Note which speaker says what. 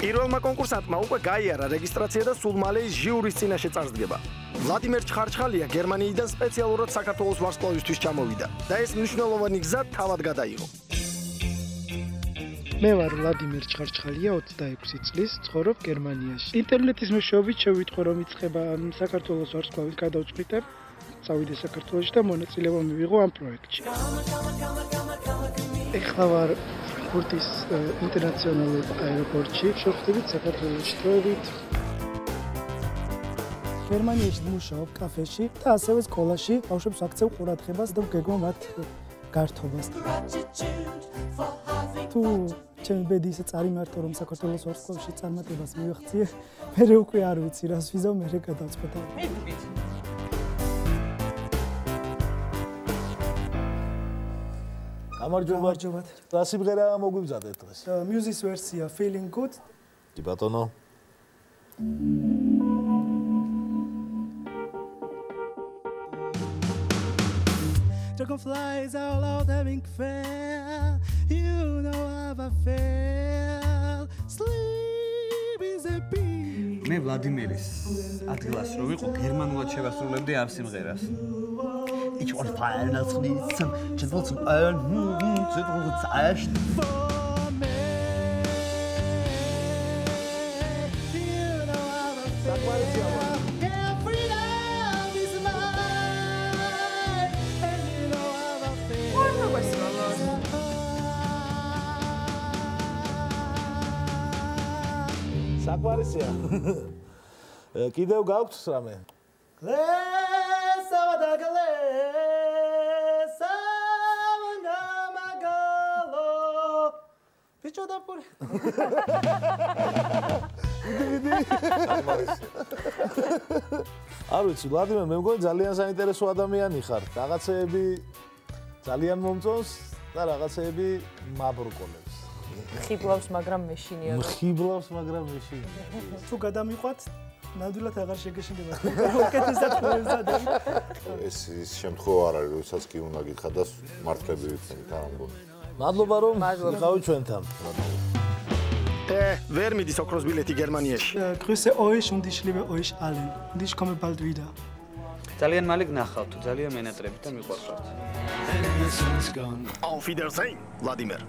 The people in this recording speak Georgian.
Speaker 1: პირველმა კონკურსანტმა უკვე გაიარა რეგისტრაცია და სულ მალე ის ჟიურის წინაშე წარსდგება. ვლადიმერ ჩხარჩხალია გერმანიიდან სპეციალურად საქართველოს ვარსკვლავისთვის ჩამოვიდა და ეს მნიშვნელოვანი გზა თავად გადაიღო.
Speaker 2: მე ვარ ვლადიმერ ჩხარჩხალია 26 წლის, ცხოვრობ გერმანიაში. ინტერნეტის მეშვეობით შევიტყვე რომ იწყება საქართველოს ვარსკვლავის გადავწყვიტე, წავიდე საქართველოში და მონაწილეობა მივიღო ამ პროექტში. ეხლა ვარ ფურტის ინტერნაციონალურ აეროპორტში, შევხვდებით საქართველოში დროებით. გერმანიაში მუშაობ კაფეში და ასევე სკოლაში, ბავშვებს აქცევ ყურადღებას და ვგეგმო მათ გართობას. თუ ჩემი ბედი ისე წარიმართო რომ საქართველოს ვარსკვლავში წარმატებას მივახციე, მე უკვე არ ვიცი რას ვიზავ, მე გადავწყვეტა.
Speaker 3: გამარჯობა. რა სიმღერა მოგვიბზადეთ დღეს?
Speaker 2: Music version Feeling Good.
Speaker 3: კი ბატონო.
Speaker 2: Dragonflies all out having fun. You know how I feel. Sleep is a bee.
Speaker 4: მე ვლადიმერის ადგილას რო ვიყო, გერმანულად შევასრულებდი ამ სიმღერას. Ich war fallen als Riesen, ich wollte zum Allen, zu Zeit.
Speaker 3: საკვარისია. კიდევ გაქვთ რამე?
Speaker 2: Picho da puri.
Speaker 3: არ ვიცი, ვლადიმერ, მე მგონი ძალიან საინტერესო ადამიანი ხარ. რაღაცეები ძალიან მომწონს და რაღაცეები მაბრუკოლებს.
Speaker 5: ხიბლავს, მაგრამ მეშინია.
Speaker 3: ხიბლავს, მაგრამ მეშინია.
Speaker 2: თუ გადამიყვათ, ნამდვილად აღარ შეგეშინდება. უკეთესად ხმევსადა.
Speaker 6: ეს შემთხვევა არ არის, როდესაც კი უნდა გითხრა და მართლები ვიცით ამ მგონი.
Speaker 3: მადლობა რომ იყავით ჩვენთან.
Speaker 1: ვერ მიდის ოქროს ბილეთი გერმანიაში.
Speaker 2: Grüße euch und ich liebe euch allen. Und ich komme bald wieder.
Speaker 4: ძალიან მალე გნახავთ, ძალიან მენატრებით და მიყვარხავთ.
Speaker 1: Auf Wiedersehen, Vladimir.